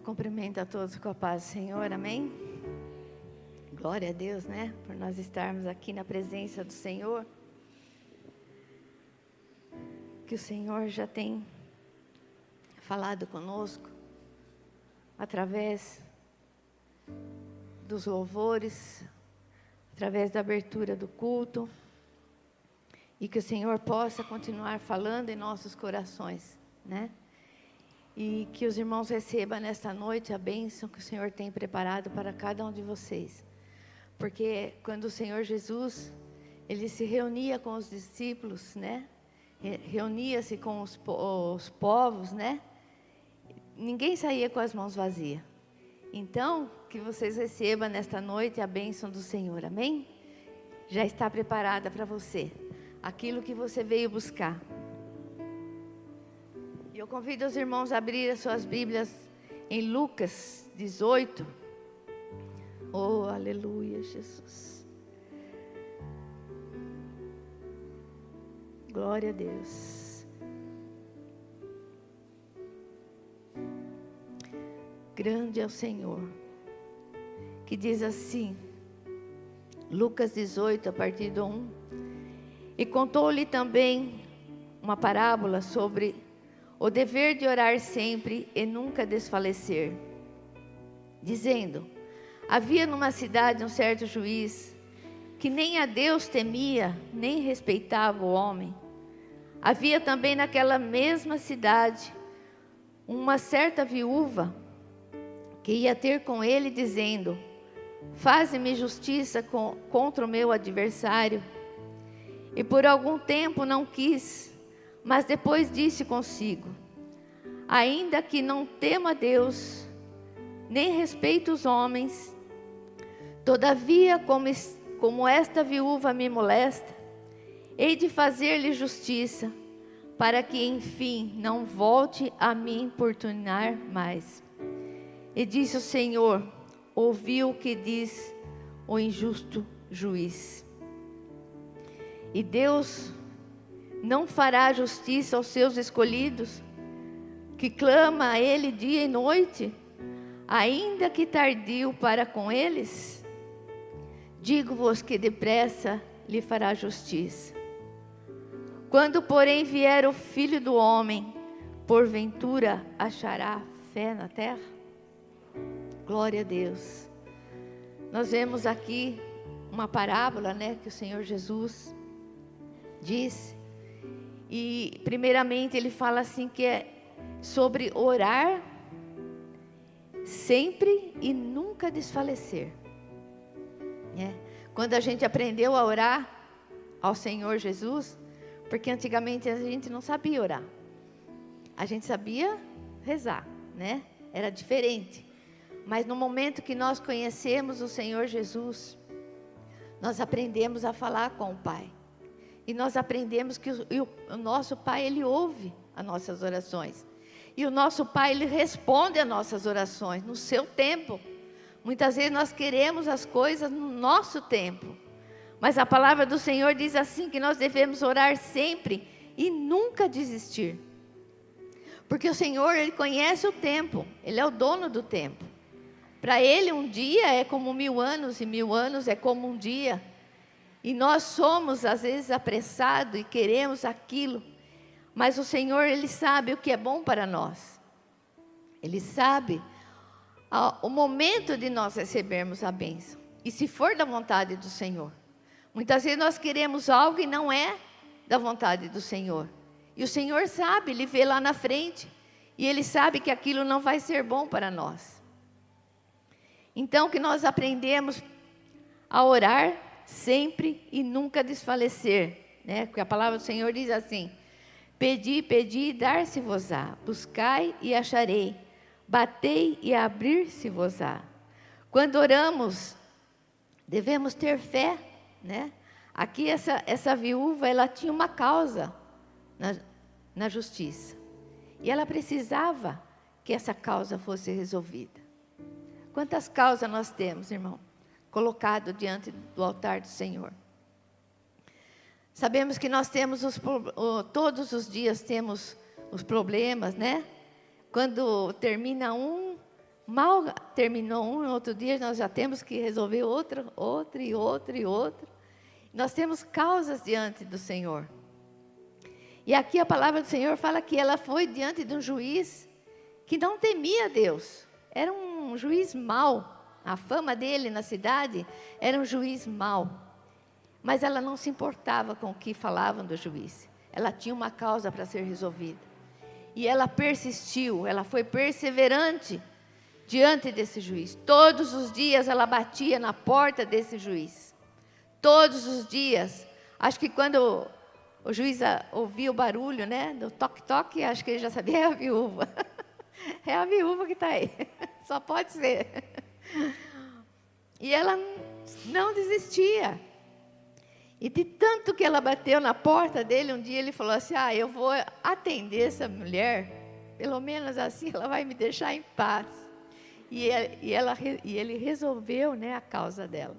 cumprimento a todos com a paz do Senhor, amém? Glória a Deus, né? Por nós estarmos aqui na presença do Senhor. Que o Senhor já tem falado conosco através dos louvores, através da abertura do culto, e que o Senhor possa continuar falando em nossos corações, né? E que os irmãos recebam nesta noite a bênção que o Senhor tem preparado para cada um de vocês. Porque quando o Senhor Jesus, Ele se reunia com os discípulos, né? Reunia-se com os povos, né? Ninguém saía com as mãos vazias. Então, que vocês recebam nesta noite a bênção do Senhor, amém? Já está preparada para você, aquilo que você veio buscar. E eu convido os irmãos a abrir as suas Bíblias em Lucas 18. Oh, aleluia, Jesus. Glória a Deus. Grande é o Senhor. Que diz assim, Lucas 18, a partir do 1. E contou-lhe também uma parábola sobre o dever de orar sempre e nunca desfalecer, dizendo: havia numa cidade um certo juiz, que nem a Deus temia, nem respeitava o homem. Havia também naquela mesma cidade uma certa viúva, que ia ter com ele, dizendo: faze-me justiça contra o meu adversário. E por algum tempo não quis, mas depois disse consigo: ainda que não tema a Deus, nem respeito os homens, todavia, como esta viúva me molesta, hei de fazer-lhe justiça, para que enfim não volte a me importunar mais. E disse o Senhor: ouviu o que diz o injusto juiz. E Deus não fará justiça aos seus escolhidos, que clama a Ele dia e noite, ainda que tardio para com eles? Digo-vos que depressa lhe fará justiça. Quando, porém, vier o Filho do Homem, porventura achará fé na terra? Glória a Deus. Nós vemos aqui uma parábola, né, que o Senhor Jesus disse. E primeiramente ele fala assim que é sobre orar sempre e nunca desfalecer. Quando a gente aprendeu a orar ao Senhor Jesus, porque antigamente a gente não sabia orar. A gente sabia rezar, né? Era diferente. Mas no momento que nós conhecemos o Senhor Jesus, nós aprendemos a falar com o Pai. E nós aprendemos que o nosso Pai, Ele ouve as nossas orações. E o nosso Pai, Ele responde às nossas orações no seu tempo. Muitas vezes nós queremos as coisas no nosso tempo. Mas a palavra do Senhor diz assim, que nós devemos orar sempre e nunca desistir. Porque o Senhor, Ele conhece o tempo. Ele é o dono do tempo. Para Ele um dia é como 1000 anos e 1000 anos é como um dia. E nós somos às vezes apressados e queremos aquilo. Mas o Senhor, Ele sabe o que é bom para nós. Ele sabe o momento de nós recebermos a bênção. E se for da vontade do Senhor. Muitas vezes nós queremos algo e não é da vontade do Senhor. E o Senhor sabe, Ele vê lá na frente. E Ele sabe que aquilo não vai ser bom para nós. Então que nós aprendemos a orar sempre e nunca desfalecer, né? Porque a palavra do Senhor diz assim: pedi, pedi e dar-se-vos-á, buscai e acharei, batei e abrir-se-vos-á. Quando oramos, devemos ter fé, né? Aqui essa viúva, ela tinha uma causa na justiça. E ela precisava que essa causa fosse resolvida. Quantas causas nós temos, irmão? Colocado diante do altar do Senhor. Sabemos que nós temos todos os dias temos os problemas, né? Quando termina um, Mal terminou um, no outro dia nós já temos que resolver outro. Nós temos causas diante do Senhor. E aqui a palavra do Senhor fala que ela foi diante de um juiz que não temia Deus. Era um juiz mau. A fama dele na cidade era um juiz mau. Mas ela não se importava com o que falavam do juiz. Ela tinha uma causa para ser resolvida. E ela persistiu, ela foi perseverante diante desse juiz. Todos os dias ela batia na porta desse juiz. Todos os dias. Acho que quando o juiz ouvia o barulho, né, do toque-toque, acho que ele já sabia, é a viúva. É a viúva que está aí. Só pode ser. E ela não desistia. E de tanto que ela bateu na porta dele, um dia ele falou assim, eu vou atender essa mulher, pelo menos assim ela vai me deixar em paz. E ele resolveu, né, a causa dela.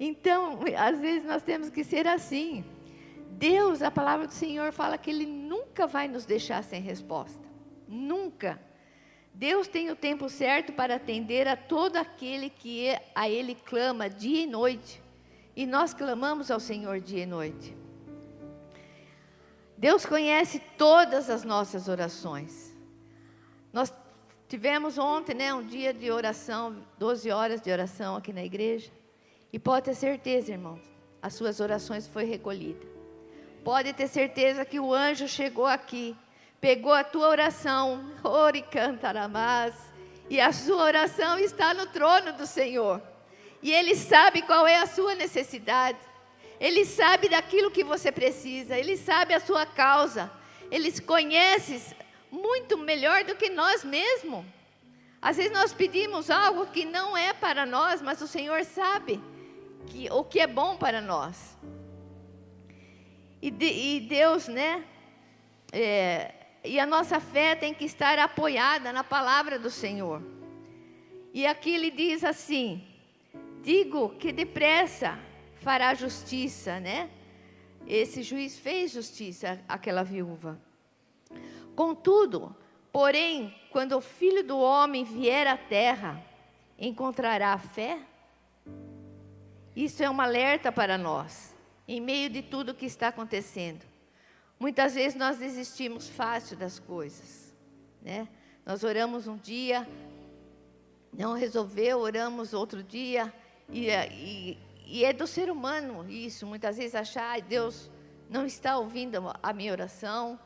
Então, às vezes nós temos que ser assim. Deus, a palavra do Senhor fala que Ele nunca vai nos deixar sem resposta. Nunca. Deus tem o tempo certo para atender a todo aquele que a Ele clama dia e noite. E nós clamamos ao Senhor dia e noite. Deus conhece todas as nossas orações. Nós tivemos ontem, né, um dia de oração, 12 horas de oração aqui na igreja. E pode ter certeza, irmãos, as suas orações foram recolhidas. Pode ter certeza que o anjo chegou aqui, pegou a tua oração, ori cantaramás, e a sua oração está no trono do Senhor. E Ele sabe qual é a sua necessidade. Ele sabe daquilo que você precisa. Ele sabe a sua causa. Ele conhece muito melhor do que nós mesmos. Às vezes nós pedimos algo que não é para nós, mas o Senhor sabe o que é bom para nós. E Deus, né? E a nossa fé tem que estar apoiada na palavra do Senhor. E aqui Ele diz assim: digo que depressa fará justiça, né? Esse juiz fez justiça àquela viúva. Contudo, porém, quando o Filho do Homem vier à terra, encontrará fé? Isso é um alerta para nós, em meio de tudo que está acontecendo. Muitas vezes nós desistimos fácil das coisas, né? Nós oramos um dia, não resolveu, oramos outro dia, e é do ser humano isso, muitas vezes achar, Deus não está ouvindo a minha oração.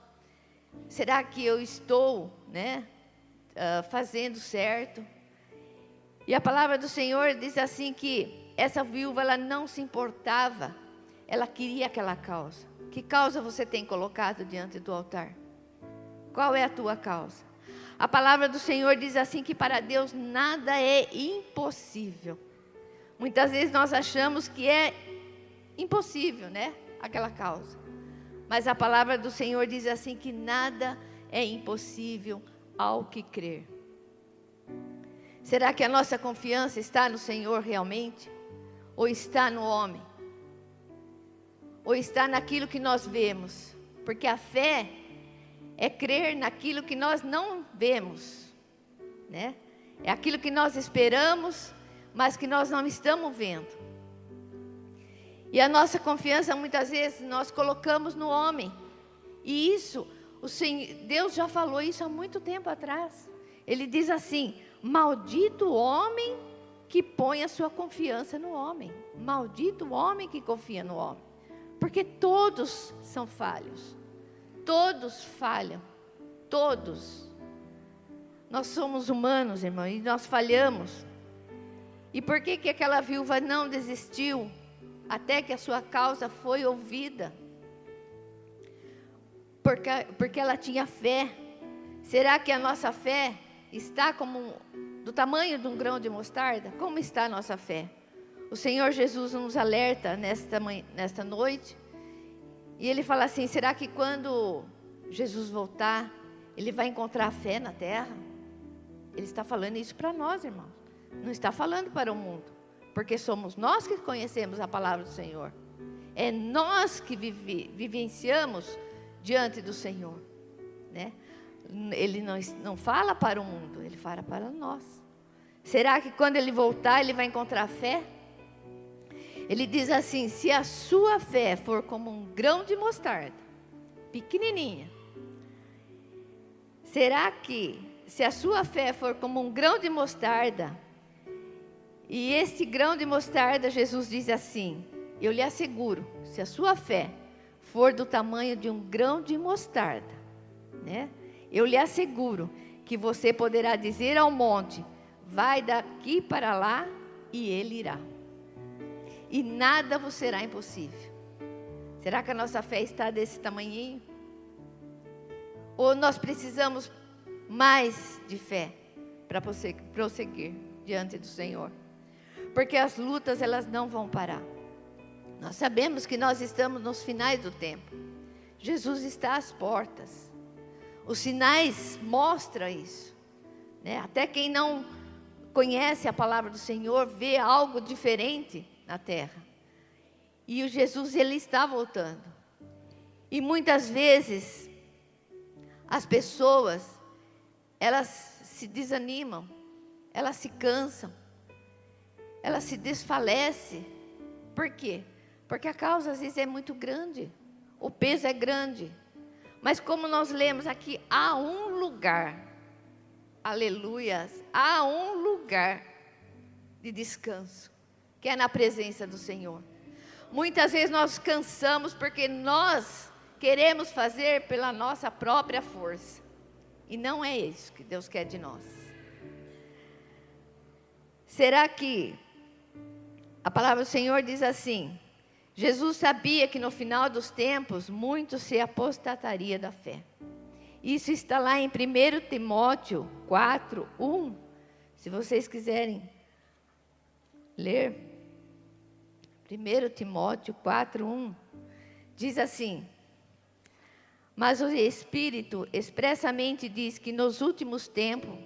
Será que eu estou, né, fazendo certo? E a palavra do Senhor diz assim que essa viúva, ela não se importava, ela queria aquela causa. Que causa você tem colocado diante do altar? Qual é a tua causa? A palavra do Senhor diz assim que para Deus nada é impossível. Muitas vezes nós achamos que é impossível, né? Aquela causa. Mas a palavra do Senhor diz assim que nada é impossível ao que crer. Será que a nossa confiança está no Senhor realmente? Ou está no homem? Ou está naquilo que nós vemos? Porque a fé é crer naquilo que nós não vemos, né? É aquilo que nós esperamos, mas que nós não estamos vendo. E a nossa confiança, muitas vezes, nós colocamos no homem. E isso, Deus já falou isso há muito tempo atrás. Ele diz assim: maldito o homem que põe a sua confiança no homem. Maldito o homem que confia no homem. Porque todos são falhos. Todos falham. Todos. Nós somos humanos, irmão, e nós falhamos. E por que que aquela viúva não desistiu até que a sua causa foi ouvida? Porque ela tinha fé. Será que a nossa fé está do tamanho de um grão de mostarda? Como está a nossa fé? O Senhor Jesus nos alerta nesta noite. E Ele fala assim: será que quando Jesus voltar, Ele vai encontrar fé na terra? Ele está falando isso para nós, irmãos. Não está falando para o mundo. Porque somos nós que conhecemos a palavra do Senhor. É nós que vivenciamos diante do Senhor, né? Ele não fala para o mundo, ele fala para nós. Será que quando ele voltar, ele vai encontrar fé? Ele diz assim: se a sua fé for como um grão de mostarda, pequenininha, será que, se a sua fé for como um grão de mostarda, e esse grão de mostarda, Jesus diz assim, eu lhe asseguro, se a sua fé for do tamanho de um grão de mostarda, né? Eu lhe asseguro que você poderá dizer ao monte, vai daqui para lá, e ele irá. E nada vos será impossível. Será que a nossa fé está desse tamanhinho? Ou nós precisamos mais de fé para prosseguir diante do Senhor? Porque as lutas, elas não vão parar. Nós sabemos que nós estamos nos finais do tempo. Jesus está às portas. Os sinais mostram isso, né? Até quem não conhece a palavra do Senhor vê algo diferente na terra. E o Jesus, ele está voltando. E muitas vezes as pessoas, elas se desanimam, elas se cansam, elas se desfalecem. Por quê? Porque a causa às vezes é muito grande, o peso é grande. Mas como nós lemos aqui, há um lugar, aleluias, há um lugar de descanso, que é na presença do Senhor. Muitas vezes nós cansamos porque nós queremos fazer pela nossa própria força. E não é isso que Deus quer de nós. Será que a palavra do Senhor diz assim: Jesus sabia que no final dos tempos muitos se apostataria da fé. Isso está lá em 1 Timóteo 4, 1. Se vocês quiserem ler. 1 Timóteo 4, 1. Diz assim: mas o Espírito expressamente diz que nos últimos tempos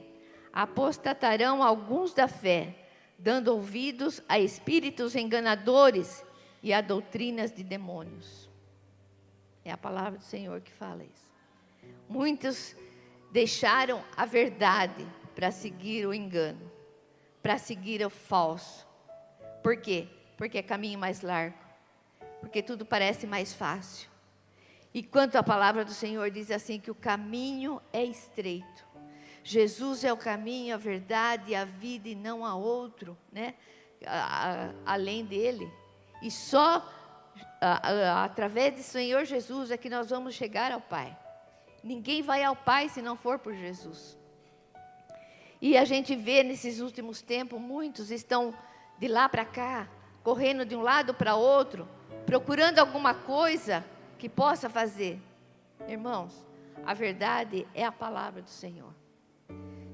apostatarão alguns da fé, dando ouvidos a espíritos enganadores e a doutrinas de demônios. É a palavra do Senhor que fala isso. Muitos deixaram a verdade para seguir o engano, para seguir o falso. Por quê? Porque é caminho mais largo, porque tudo parece mais fácil. E quanto a palavra do Senhor diz assim, que o caminho é estreito. Jesus é o caminho, a verdade e a vida, e não há outro, né? Além dele. E só através do Senhor Jesus é que nós vamos chegar ao Pai. Ninguém vai ao Pai se não for por Jesus. E a gente vê nesses últimos tempos, muitos estão de lá para cá, correndo de um lado para outro, procurando alguma coisa que possa fazer. Irmãos, a verdade é a palavra do Senhor.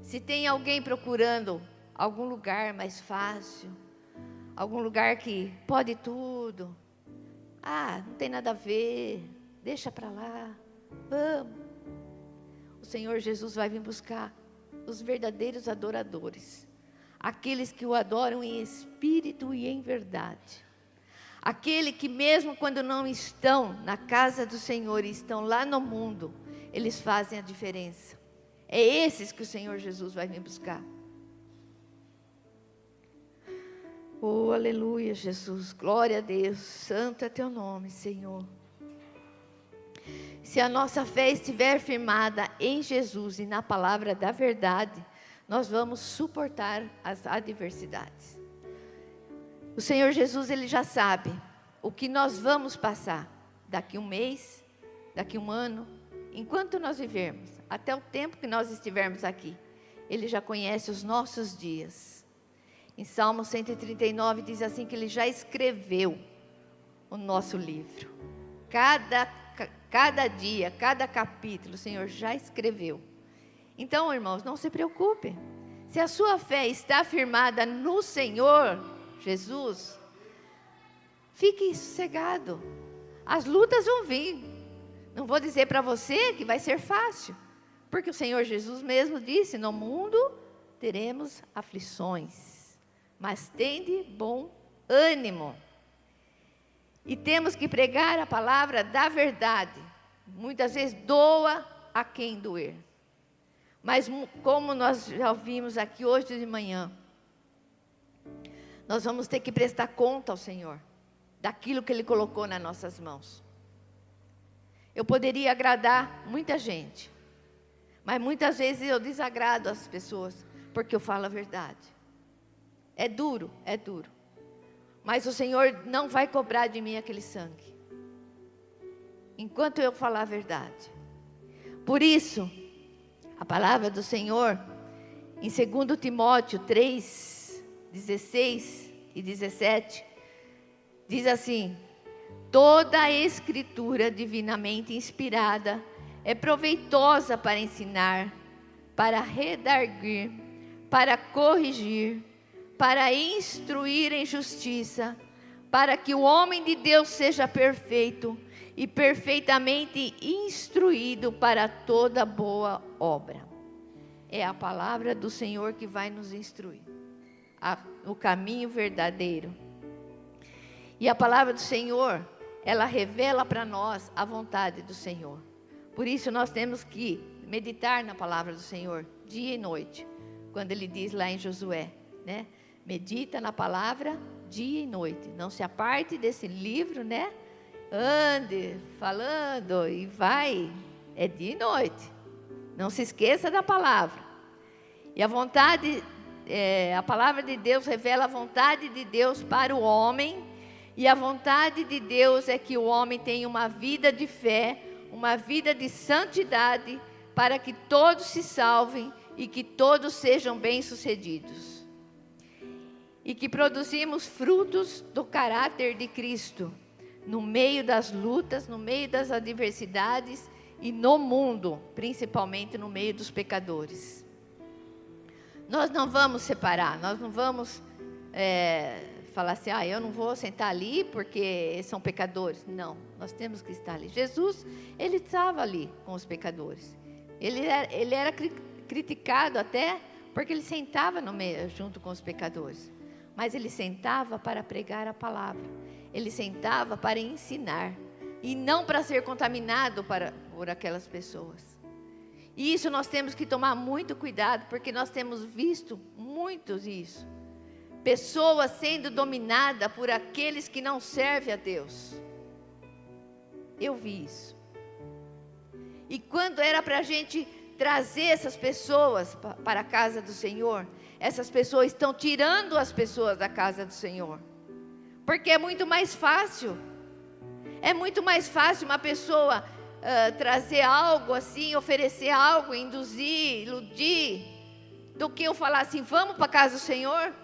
Se tem alguém procurando algum lugar mais fácil, algum lugar que pode tudo, não tem nada a ver, deixa para lá, vamos. O Senhor Jesus vai vir buscar os verdadeiros adoradores, aqueles que o adoram em espírito e em verdade. Aquele que mesmo quando não estão na casa do Senhor e estão lá no mundo, eles fazem a diferença. É esses que o Senhor Jesus vai vir buscar. Oh, aleluia, Jesus, glória a Deus, santo é teu nome, Senhor. Se a nossa fé estiver firmada em Jesus e na palavra da verdade, nós vamos suportar as adversidades. O Senhor Jesus, Ele já sabe o que nós vamos passar daqui um mês, daqui um ano, enquanto nós vivermos, até o tempo que nós estivermos aqui. Ele já conhece os nossos dias. Em Salmo 139 diz assim que Ele já escreveu o nosso livro. Cada dia, cada capítulo, o Senhor já escreveu. Então, irmãos, não se preocupe. Se a sua fé está firmada no Senhor Jesus, fique sossegado. As lutas vão vir. Não vou dizer para você que vai ser fácil, porque o Senhor Jesus mesmo disse: no mundo teremos aflições, mas tende bom ânimo. E temos que pregar a palavra da verdade. Muitas vezes doa a quem doer. Mas como nós já ouvimos aqui hoje de manhã, nós vamos ter que prestar conta ao Senhor daquilo que Ele colocou nas nossas mãos. Eu poderia agradar muita gente, mas muitas vezes eu desagrado as pessoas, porque eu falo a verdade. É duro, mas o Senhor não vai cobrar de mim aquele sangue, enquanto eu falar a verdade. Por isso, a palavra do Senhor, em 2 Timóteo 3, 16 e 17, diz assim: toda a escritura divinamente inspirada é proveitosa para ensinar, para redarguir, para corrigir, para instruir em justiça, para que o homem de Deus seja perfeito e perfeitamente instruído para toda boa obra. É a palavra do Senhor que vai nos instruir o caminho verdadeiro. E a palavra do Senhor, ela revela para nós a vontade do Senhor. Por isso nós temos que meditar na palavra do Senhor dia e noite, quando Ele diz lá em Josué, né? Medita na palavra dia e noite, não se aparte desse livro, né? Ande falando e vai, é dia e noite, não se esqueça da palavra. E a palavra de Deus revela a vontade de Deus para o homem, e a vontade de Deus é que o homem tenha uma vida de fé, uma vida de santidade, para que todos se salvem e que todos sejam bem-sucedidos. E que produzimos frutos do caráter de Cristo, no meio das lutas, no meio das adversidades e no mundo, principalmente no meio dos pecadores. Nós não vamos separar, nós não vamos falar assim, eu não vou sentar ali porque são pecadores. Não, nós temos que estar ali. Jesus, Ele estava ali com os pecadores. Ele era criticado até porque Ele sentava no meio, junto com os pecadores. Mas Ele sentava para pregar a palavra. Ele sentava para ensinar. E não para ser contaminado por aquelas pessoas. E isso nós temos que tomar muito cuidado, porque nós temos visto muitos isso. Pessoas sendo dominadas por aqueles que não servem a Deus. Eu vi isso. E quando era para a gente trazer essas pessoas para a casa do Senhor, essas pessoas estão tirando as pessoas da casa do Senhor. Porque é muito mais fácil. É muito mais fácil uma pessoa trazer algo assim, oferecer algo, induzir, iludir, do que eu falar assim, vamos para a casa do Senhor.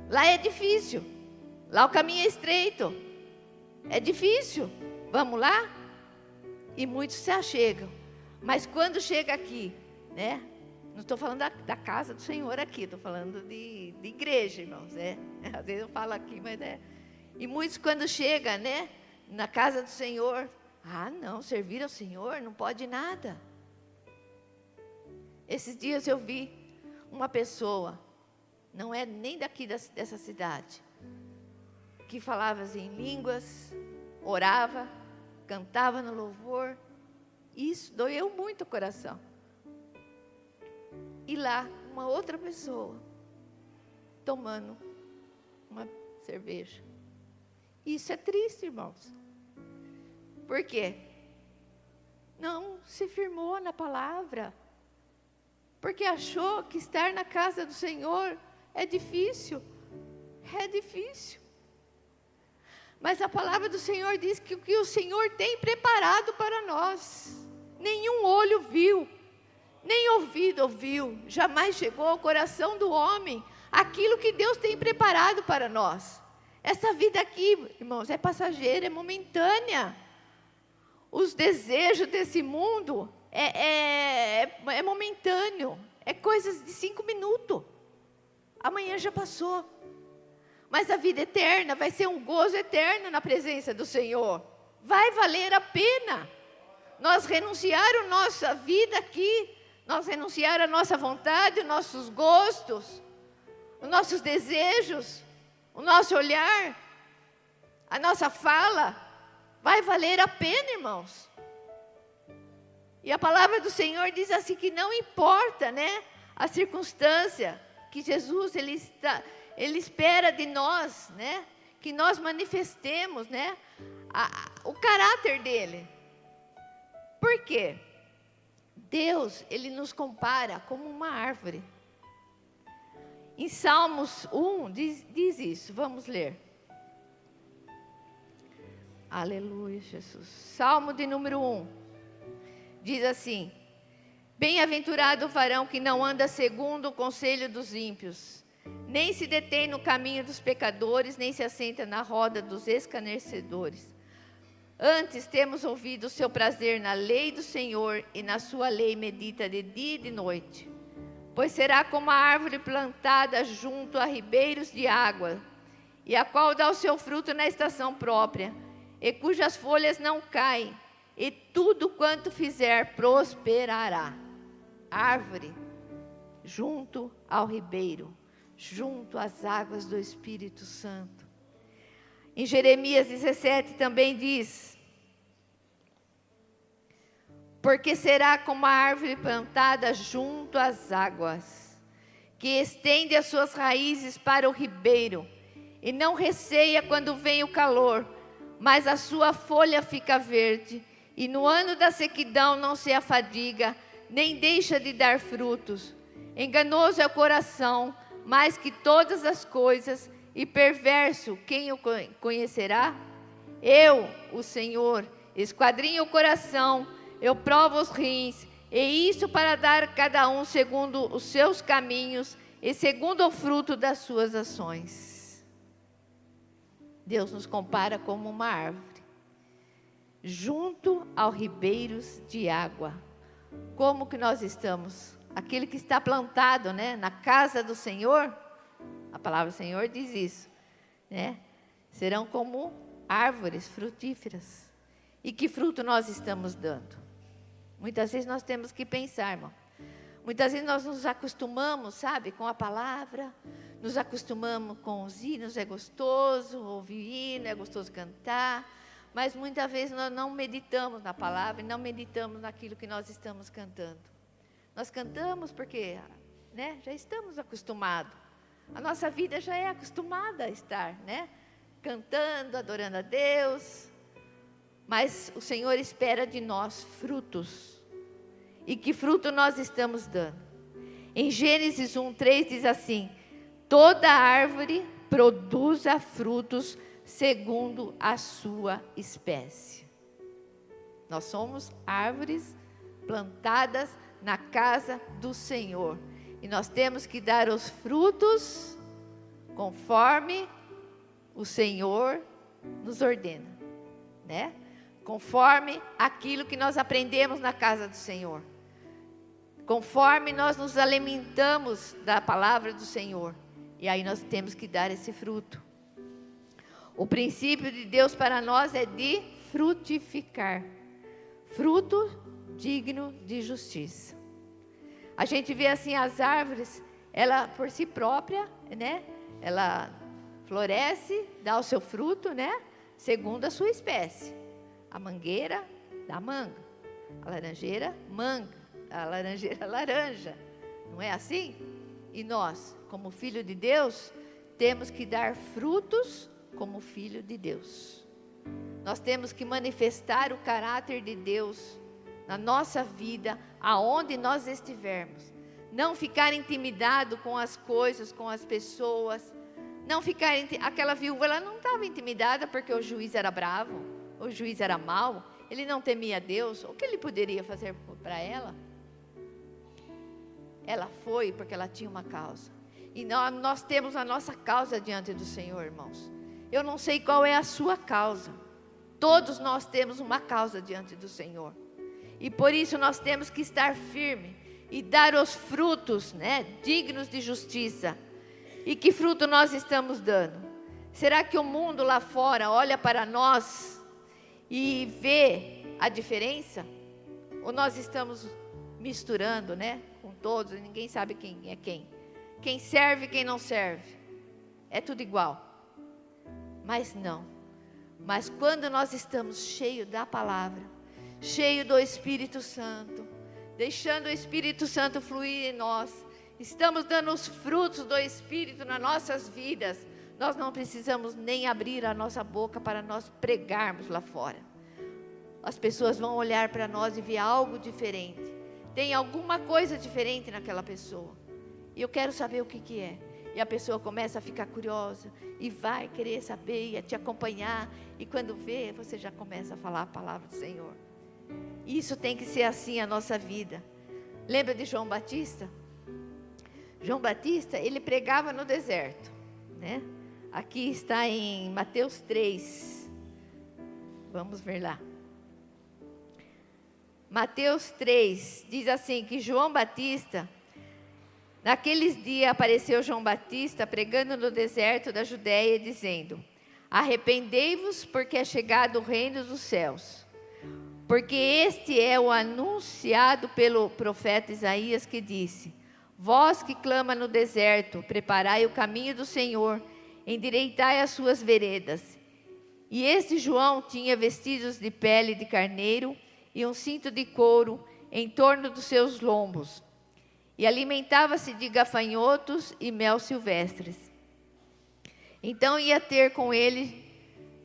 Lá é difícil, lá o caminho é estreito, é difícil, vamos lá? E muitos se achegam, mas quando chega aqui, né? Não estou falando da casa do Senhor aqui, estou falando de igreja, irmãos, né? Às vezes eu falo aqui, mas e muitos quando chegam, né? Na casa do Senhor, não, servir ao Senhor não pode nada. Esses dias eu vi uma pessoa, não é nem daqui dessa cidade, que falava assim, em línguas, orava, cantava no louvor. Isso doeu muito o coração. E lá, uma outra pessoa, tomando uma cerveja. Isso é triste, irmãos. Por quê? Não se firmou na palavra. Porque achou que estar na casa do Senhor é difícil. É difícil. Mas a palavra do Senhor diz que o que o Senhor tem preparado para nós, nenhum olho viu, nem ouvido ouviu, jamais chegou ao coração do homem aquilo que Deus tem preparado para nós. Essa vida aqui, irmãos, é passageira, é momentânea. Os desejos desse mundo é momentâneo, é coisas de 5 minutos. Amanhã já passou. Mas a vida eterna vai ser um gozo eterno na presença do Senhor. Vai valer a pena nós renunciar a nossa vida aqui, nós renunciar a nossa vontade, os nossos gostos, os nossos desejos, o nosso olhar, a nossa fala. Vai valer a pena, irmãos. E a palavra do Senhor diz assim que não importa, né, a circunstância, que Jesus ele espera de nós, né, que nós manifestemos, né, o caráter dele. Por quê? Deus, ele nos compara como uma árvore. Em Salmos 1 diz isso, vamos ler. Aleluia, Jesus. Salmo de número 1. Diz assim: bem-aventurado o varão que não anda segundo o conselho dos ímpios, nem se detém no caminho dos pecadores, nem se assenta na roda dos escarnecedores. Antes temos ouvido o seu prazer na lei do Senhor, e na sua lei medita de dia e de noite. Pois será como a árvore plantada junto a ribeiros de água, e a qual dá o seu fruto na estação própria, e cujas folhas não caem, e tudo quanto fizer prosperará. Árvore junto ao ribeiro, junto às águas do Espírito Santo. Em Jeremias 17 também diz: porque será como a árvore plantada junto às águas, que estende as suas raízes para o ribeiro, e não receia quando vem o calor, mas a sua folha fica verde, e no ano da sequidão não se afadiga, nem deixa de dar frutos. Enganoso é o coração, mais que todas as coisas, e perverso, quem o conhecerá? Eu, o Senhor, esquadrinho o coração, eu provo os rins, e isso para dar a cada um segundo os seus caminhos, e segundo o fruto das suas ações. Deus nos compara como uma árvore, junto aos ribeiros de água. Como que nós estamos? Aquele que está plantado, né, na casa do Senhor, a palavra do Senhor diz isso, né? Serão como árvores frutíferas. E que fruto nós estamos dando? Muitas vezes nós temos que pensar, irmão. Muitas vezes nós nos acostumamos, sabe, com a palavra, nos acostumamos com os hinos, é gostoso ouvir hino, é gostoso cantar, mas muitas vezes nós não meditamos na palavra e não meditamos naquilo que nós estamos cantando. Nós cantamos porque, né, já estamos acostumados. A nossa vida já é acostumada a estar, né, cantando, adorando a Deus. Mas o Senhor espera de nós frutos. E que fruto nós estamos dando? Em Gênesis 1:3 diz assim: toda árvore produza frutos segundo a sua espécie. Nós somos árvores plantadas na casa do Senhor. E nós temos que dar os frutos conforme o Senhor nos ordena, né? Conforme aquilo que nós aprendemos na casa do Senhor. Conforme nós nos alimentamos da palavra do Senhor. E aí nós temos que dar esse fruto. O princípio de Deus para nós é de frutificar. Fruto digno de justiça. A gente vê assim as árvores, ela por si própria, né? Ela floresce, dá o seu fruto, né? Segundo a sua espécie. A mangueira dá manga, a laranjeira, manga, a laranjeira, laranja. Não é assim? E nós, como filho de Deus, temos que dar frutos como filho de Deus. Nós temos que manifestar o caráter de Deus na nossa vida, aonde nós estivermos. Não ficar intimidado com as coisas, com as pessoas. Não ficar, aquela viúva, ela não estava intimidada porque o juiz era bravo, o juiz era mau, ele não temia Deus. O que ele poderia fazer para ela? Ela foi porque ela tinha uma causa. E nós temos a nossa causa diante do Senhor, irmãos. Eu não sei qual é a sua causa. Todos nós temos uma causa diante do Senhor. E por isso nós temos que estar firme e dar os frutos, né, dignos de justiça. E que fruto nós estamos dando? Será que o mundo lá fora olha para nós e vê a diferença? Ou nós estamos misturando, né, com todos, e ninguém sabe quem é quem? Quem serve e quem não serve. É tudo igual. Mas não. Mas quando nós estamos cheios da palavra, cheio do Espírito Santo, deixando o Espírito Santo fluir em nós. Estamos dando os frutos do Espírito nas nossas vidas. Nós não precisamos nem abrir a nossa boca para nós pregarmos lá fora. As pessoas vão olhar para nós e ver algo diferente. Tem alguma coisa diferente naquela pessoa. E eu quero saber o que é. E a pessoa começa a ficar curiosa e vai querer saber e a te acompanhar. E quando vê, você já começa a falar a palavra do Senhor. Isso tem que ser assim a nossa vida. Lembra de João Batista? João Batista, ele pregava no deserto, né? Aqui está em Mateus 3. Vamos ver lá. Mateus 3 diz assim, que João Batista, naqueles dias apareceu João Batista pregando no deserto da Judéia, dizendo: arrependei-vos, porque é chegado o reino dos céus. Porque este é o anunciado pelo profeta Isaías, que disse: vós que clama no deserto, preparai o caminho do Senhor, endireitai as suas veredas. E este João tinha vestidos de pele de carneiro e um cinto de couro em torno dos seus lombos. E alimentava-se de gafanhotos e mel silvestres. Então ia ter com ele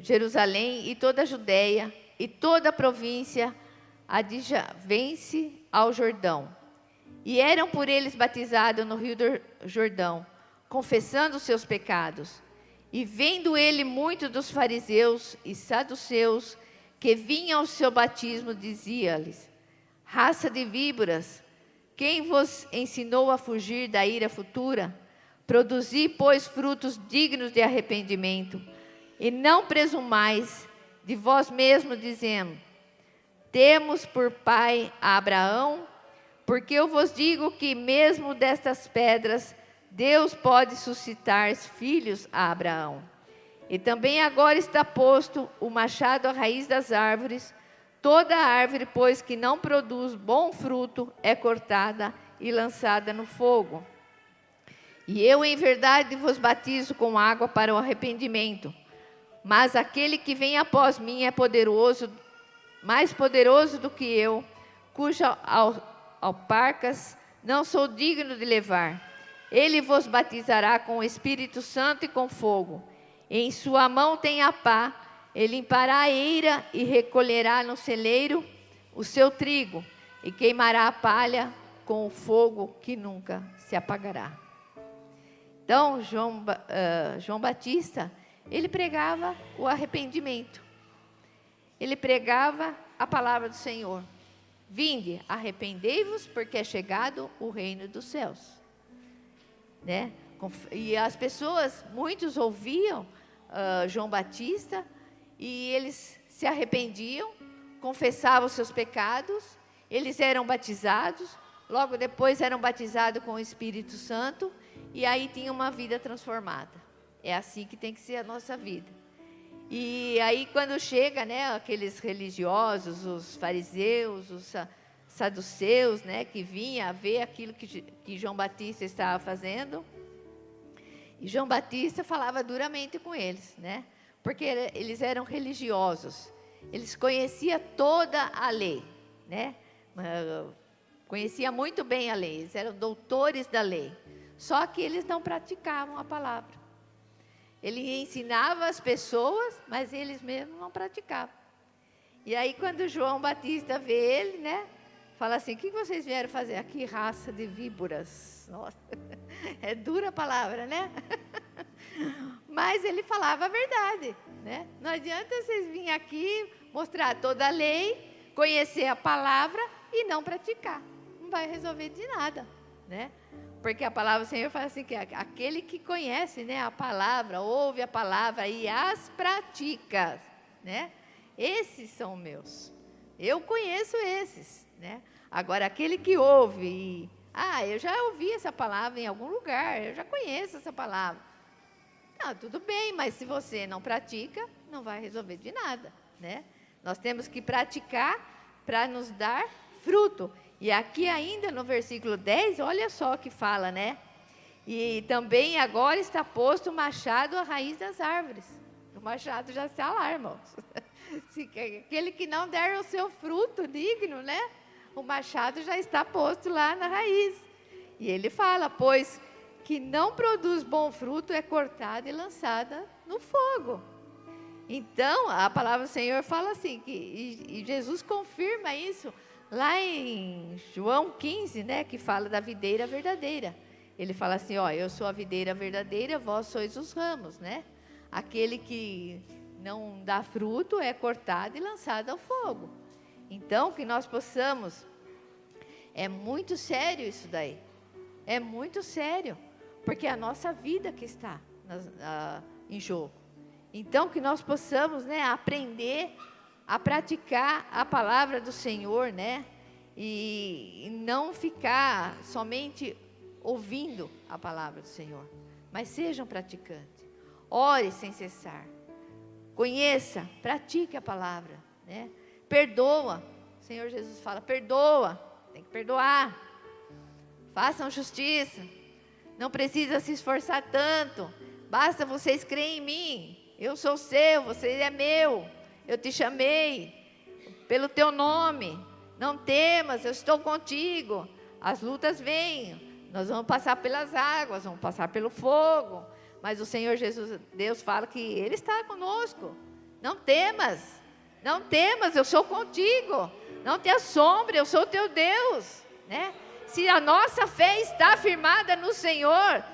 Jerusalém e toda a Judéia e toda a província adjacente ao Jordão. E eram por eles batizados no rio do Jordão, confessando os seus pecados. E vendo ele muitos dos fariseus e saduceus que vinham ao seu batismo, dizia-lhes: raça de víboras, quem vos ensinou a fugir da ira futura? Produzi, pois, frutos dignos de arrependimento, e não presumais de vós mesmos, dizendo: temos por pai a Abraão, porque eu vos digo que mesmo destas pedras Deus pode suscitar filhos a Abraão. E também agora está posto o machado à raiz das árvores. Toda árvore, pois, que não produz bom fruto, é cortada e lançada no fogo. E eu, em verdade, vos batizo com água para o arrependimento. Mas aquele que vem após mim é poderoso, mais poderoso do que eu, cujas alparcas não sou digno de levar. Ele vos batizará com o Espírito Santo e com fogo. Em sua mão tem a pá, ele limpará a eira e recolherá no celeiro o seu trigo, e queimará a palha com o fogo que nunca se apagará. Então, João Batista, ele pregava o arrependimento. Ele pregava a palavra do Senhor. Vinde, arrependei-vos, porque é chegado o reino dos céus. Né? E as pessoas, muitos ouviam João Batista, e eles se arrependiam, confessavam os seus pecados, eles eram batizados, logo depois eram batizados com o Espírito Santo, e aí tinham uma vida transformada. É assim que tem que ser a nossa vida. E aí quando chega, né, aqueles religiosos, os fariseus, os saduceus, né, que vinham a ver aquilo que João Batista estava fazendo, e João Batista falava duramente com eles, né, porque eles eram religiosos, eles conheciam toda a lei, né, conheciam muito bem a lei, eles eram doutores da lei, só que eles não praticavam a palavra. Ele ensinava as pessoas, mas eles mesmos não praticavam. E aí quando João Batista vê ele, né, fala assim: o que vocês vieram fazer aqui, raça de víboras? Nossa, é dura a palavra, né? Mas ele falava a verdade, né? Não adianta vocês virem aqui mostrar toda a lei, conhecer a palavra e não praticar. Não vai resolver de nada, né? Porque a palavra do Senhor fala assim, que aquele que conhece, né, a palavra, ouve a palavra e as pratica, né? Esses são meus. Eu conheço esses, né? Agora, aquele que ouve eu já ouvi essa palavra em algum lugar, eu já conheço essa palavra. Não, tudo bem, mas se você não pratica, não vai resolver de nada, né? Nós temos que praticar para nos dar fruto. E aqui ainda no versículo 10, olha só o que fala, né? E também agora está posto o machado à raiz das árvores. O machado já está lá, irmãos. Aquele que não der o seu fruto digno, né? O machado já está posto lá na raiz. E ele fala, pois que não produz bom fruto é cortada e lançada no fogo. Então, a palavra do Senhor fala assim, e Jesus confirma isso lá em João 15, né? Que fala da videira verdadeira. Ele fala assim, ó, eu sou a videira verdadeira, vós sois os ramos, né? Aquele que não dá fruto é cortado e lançado ao fogo. Então, que nós possamos, é muito sério isso daí, é muito sério, porque é a nossa vida que está em jogo. Então, que nós possamos, né, aprender a praticar a palavra do Senhor, né, e não ficar somente ouvindo a palavra do Senhor, mas sejam praticantes, ore sem cessar, conheça, pratique a palavra, né, perdoa, o Senhor Jesus fala, perdoa, tem que perdoar, façam justiça, não precisa se esforçar tanto, basta vocês crerem em mim, eu sou seu, você é meu, eu te chamei pelo teu nome, não temas, eu estou contigo, as lutas vêm, nós vamos passar pelas águas, vamos passar pelo fogo, mas o Senhor Jesus, Deus fala que Ele está conosco, não temas, eu sou contigo, não te assombre, eu sou teu Deus, né? Se a nossa fé está firmada no Senhor,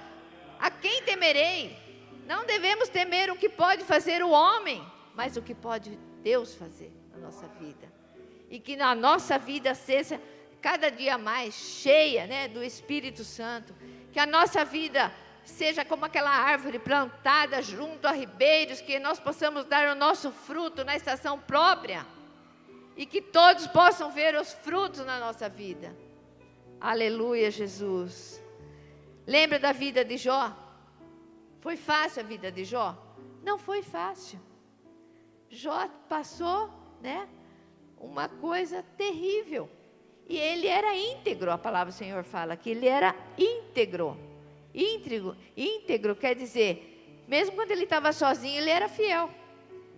a quem temerei? Não devemos temer o que pode fazer o homem, mas o que pode Deus fazer na nossa vida. E que na nossa vida seja cada dia mais cheia, né, do Espírito Santo. Que a nossa vida seja como aquela árvore plantada junto a ribeiros, que nós possamos dar o nosso fruto na estação própria. E que todos possam ver os frutos na nossa vida. Aleluia, Jesus. Lembra da vida de Jó? Foi fácil a vida de Jó? Não foi fácil. Jó passou, né, uma coisa terrível. E ele era íntegro, a palavra do Senhor fala que ele era íntegro. Íntegro quer dizer, mesmo quando ele estava sozinho, ele era fiel.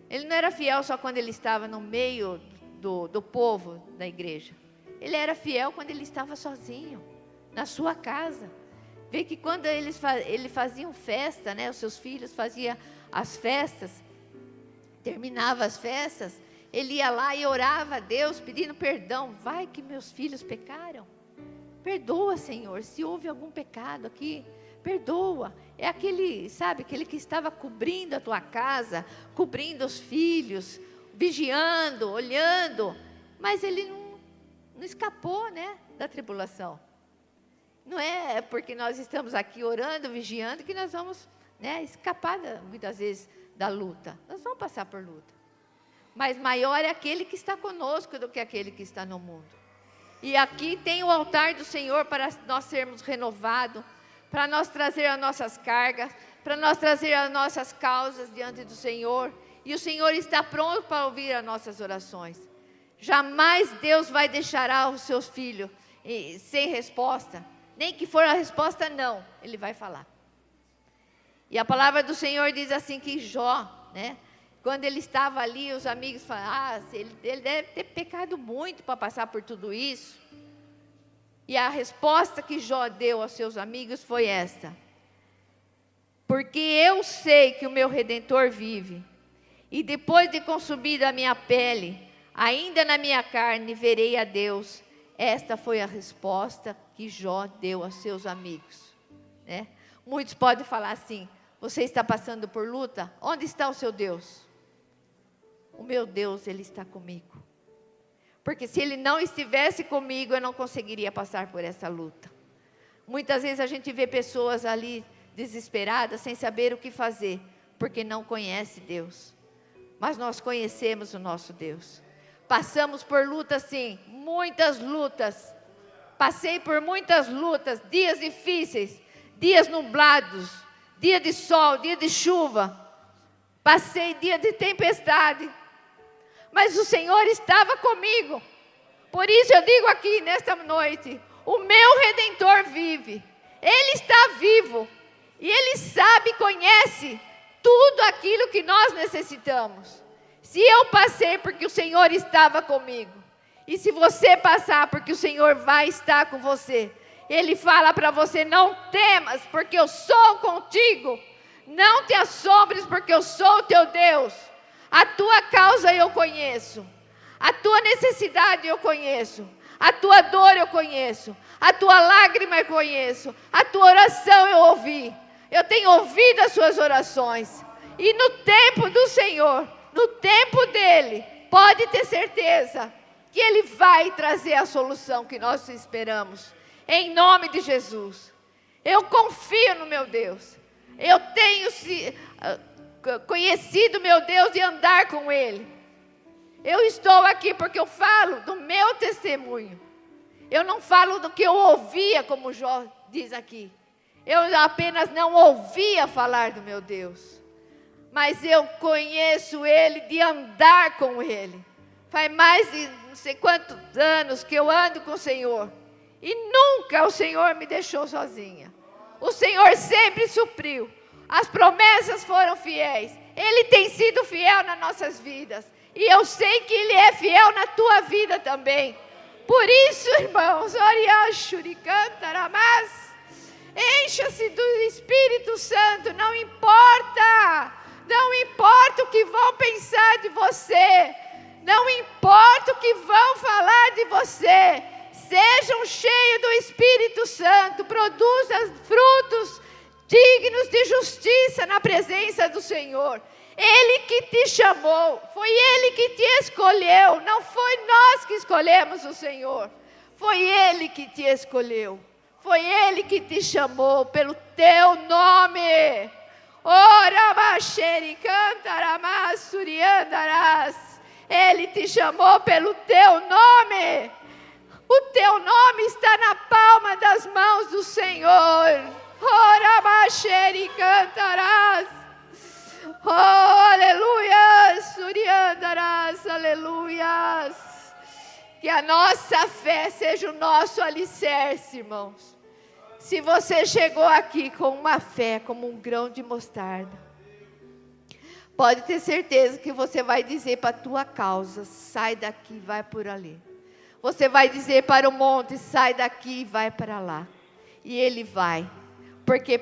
Ele não era fiel só quando ele estava no meio do povo da igreja. Ele era fiel quando ele estava sozinho, na sua casa. Vê que quando eles faziam festa, né, os seus filhos faziam as festas, terminava as festas, ele ia lá e orava a Deus pedindo perdão. Vai que meus filhos pecaram. Perdoa, Senhor, se houve algum pecado aqui, perdoa. É aquele, sabe, aquele que estava cobrindo a tua casa, cobrindo os filhos, vigiando, olhando, mas ele não escapou, né, da tribulação. Não é porque nós estamos aqui orando, vigiando, que nós vamos, né, escapar muitas vezes da luta. Nós vamos passar por luta. Mas maior é aquele que está conosco do que aquele que está no mundo. E aqui tem o altar do Senhor para nós sermos renovados, para nós trazer as nossas cargas, para nós trazer as nossas causas diante do Senhor. E o Senhor está pronto para ouvir as nossas orações. Jamais Deus vai deixar os seus filhos sem resposta. Nem que for a resposta não, Ele vai falar. E a palavra do Senhor diz assim que Jó, né, quando ele estava ali, os amigos falaram, ele deve ter pecado muito para passar por tudo isso. E a resposta que Jó deu aos seus amigos foi esta: porque eu sei que o meu Redentor vive, e depois de consumida a minha pele, ainda na minha carne verei a Deus. Esta foi a resposta que Jó deu aos seus amigos, né? Muitos podem falar assim: você está passando por luta? Onde está o seu Deus? O meu Deus, Ele está comigo. Porque se Ele não estivesse comigo, eu não conseguiria passar por essa luta. Muitas vezes a gente vê pessoas ali desesperadas, sem saber o que fazer, porque não conhece Deus. Mas nós conhecemos o nosso Deus. Passamos por lutas, sim, muitas lutas. Passei por muitas lutas, dias difíceis, dias nublados, dia de sol, dia de chuva. Passei dia de tempestade. Mas o Senhor estava comigo. Por isso eu digo aqui nesta noite: o meu Redentor vive. Ele está vivo. E Ele sabe, conhece tudo aquilo que nós necessitamos. Se eu passei porque o Senhor estava comigo, e se você passar porque o Senhor vai estar com você, Ele fala para você: não temas, porque eu sou contigo. Não te assombres, porque eu sou o teu Deus. A tua causa eu conheço. A tua necessidade eu conheço. A tua dor eu conheço. A tua lágrima eu conheço. A tua oração eu ouvi. Eu tenho ouvido as suas orações. E no tempo do Senhor, no tempo dEle, pode ter certeza que Ele vai trazer a solução que nós esperamos. Em nome de Jesus. Eu confio no meu Deus. Eu tenho conhecido meu Deus e andar com Ele. Eu estou aqui porque eu falo do meu testemunho. Eu não falo do que eu ouvia, como Jó diz aqui. Eu apenas não ouvia falar do meu Deus. Mas eu conheço Ele de andar com Ele. Faz mais de não sei quantos anos que eu ando com o Senhor. E nunca o Senhor me deixou sozinha. O Senhor sempre supriu. As promessas foram fiéis. Ele tem sido fiel nas nossas vidas. E eu sei que Ele é fiel na tua vida também. Por isso, irmãos, encha-se do Espírito Santo. Não importa. Não importa o que vão pensar de você. Não importa o que vão falar de você. Sejam cheios do Espírito Santo. Produzam frutos dignos de justiça na presença do Senhor. Ele que te chamou, foi Ele que te escolheu, não foi nós que escolhemos o Senhor, foi Ele que te escolheu, foi Ele que te chamou pelo teu nome. Ora, Macheri, Cantaramás, Suriandarás. Ele te chamou pelo teu nome. O teu nome está na palma das mãos do Senhor. Ora, Macheri, Cantarás. Oh, aleluia, Suriandarás, aleluias. Que a nossa fé seja o nosso alicerce, irmãos. Se você chegou aqui com uma fé como um grão de mostarda, pode ter certeza que você vai dizer para a tua causa: sai daqui, vai por ali. Você vai dizer para o monte: sai daqui e vai para lá. E ele vai, porque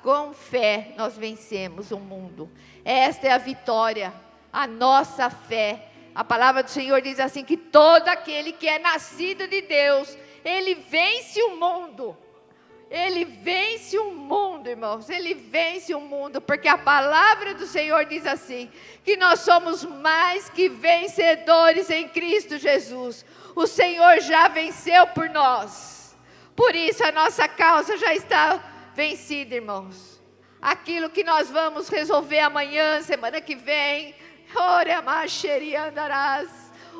com fé nós vencemos o mundo. Esta é a vitória, a nossa fé. A palavra do Senhor diz assim, que todo aquele que é nascido de Deus, ele vence o mundo. Ele vence o mundo, irmãos. Ele vence o mundo, porque a palavra do Senhor diz assim, que nós somos mais que vencedores em Cristo Jesus. O Senhor já venceu por nós. Por isso a nossa causa já está vencida, irmãos. Aquilo que nós vamos resolver amanhã, semana que vem,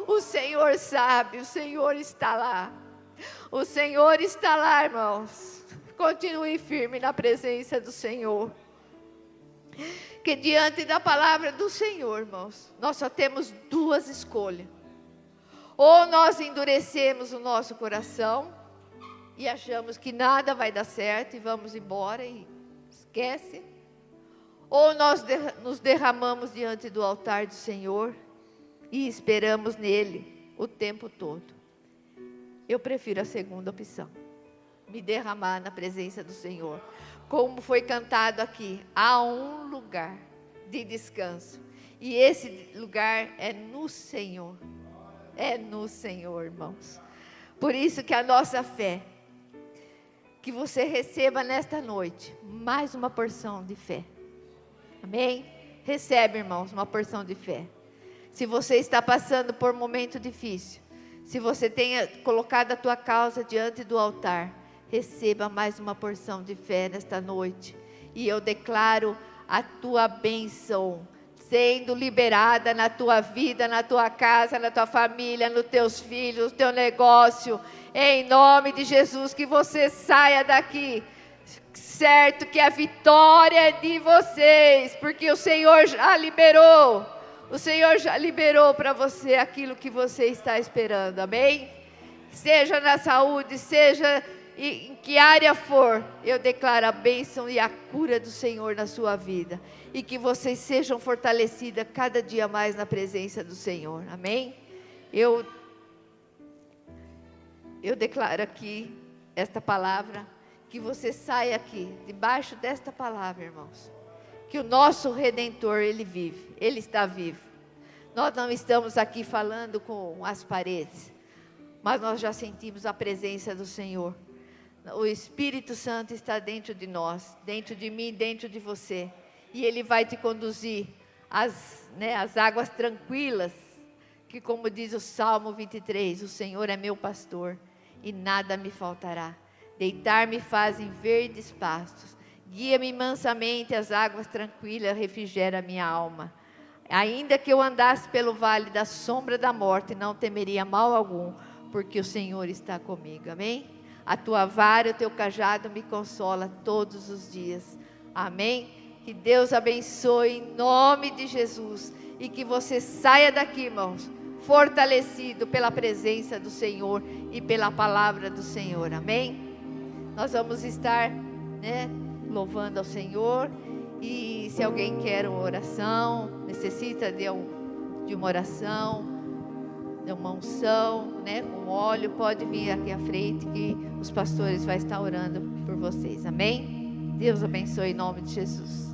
o Senhor sabe, o Senhor está lá. O Senhor está lá, irmãos. Continue firme na presença do Senhor. Que diante da palavra do Senhor, irmãos, nós só temos duas escolhas. Ou nós endurecemos o nosso coração e achamos que nada vai dar certo e vamos embora e esquece. Ou nós nos derramamos diante do altar do Senhor e esperamos nele o tempo todo. Eu prefiro a segunda opção. Me derramar na presença do Senhor. Como foi cantado aqui, há um lugar de descanso. E esse lugar é no Senhor. É no Senhor, irmãos. Por isso que a nossa fé, que você receba nesta noite mais uma porção de fé. Amém? Recebe, irmãos, uma porção de fé. Se você está passando por um momento difícil, se você tenha colocado a tua causa diante do altar, receba mais uma porção de fé nesta noite. E eu declaro a tua bênção sendo liberada na tua vida, na tua casa, na tua família, nos teus filhos, no teu negócio. Em nome de Jesus, que você saia daqui certo que a vitória é de vocês, porque o Senhor já liberou. O Senhor já liberou para você aquilo que você está esperando, amém? Seja na saúde, seja E em que área for, eu declaro a bênção e a cura do Senhor na sua vida. E que vocês sejam fortalecidas cada dia mais na presença do Senhor. Amém? Eu declaro aqui esta palavra, que você saia aqui, debaixo desta palavra, irmãos. Que o nosso Redentor, Ele vive, Ele está vivo. Nós não estamos aqui falando com as paredes, mas nós já sentimos a presença do Senhor. O Espírito Santo está dentro de nós, dentro de mim, dentro de você. E Ele vai te conduzir às águas tranquilas, que como diz o Salmo 23, o Senhor é meu pastor e nada me faltará. Deitar-me faz em verdes pastos, guia-me mansamente às águas tranquilas, refrigera minha alma. Ainda que eu andasse pelo vale da sombra da morte, não temeria mal algum, porque o Senhor está comigo. Amém? A tua vara e o teu cajado me consola todos os dias. Amém? Que Deus abençoe em nome de Jesus. E que você saia daqui, irmãos, fortalecido pela presença do Senhor e pela palavra do Senhor. Amém? Nós vamos estar, louvando ao Senhor. E se alguém quer uma oração, necessita de uma oração, de uma unção, com óleo, pode vir aqui à frente que os pastores vão estar orando por vocês. Amém? Deus abençoe em nome de Jesus.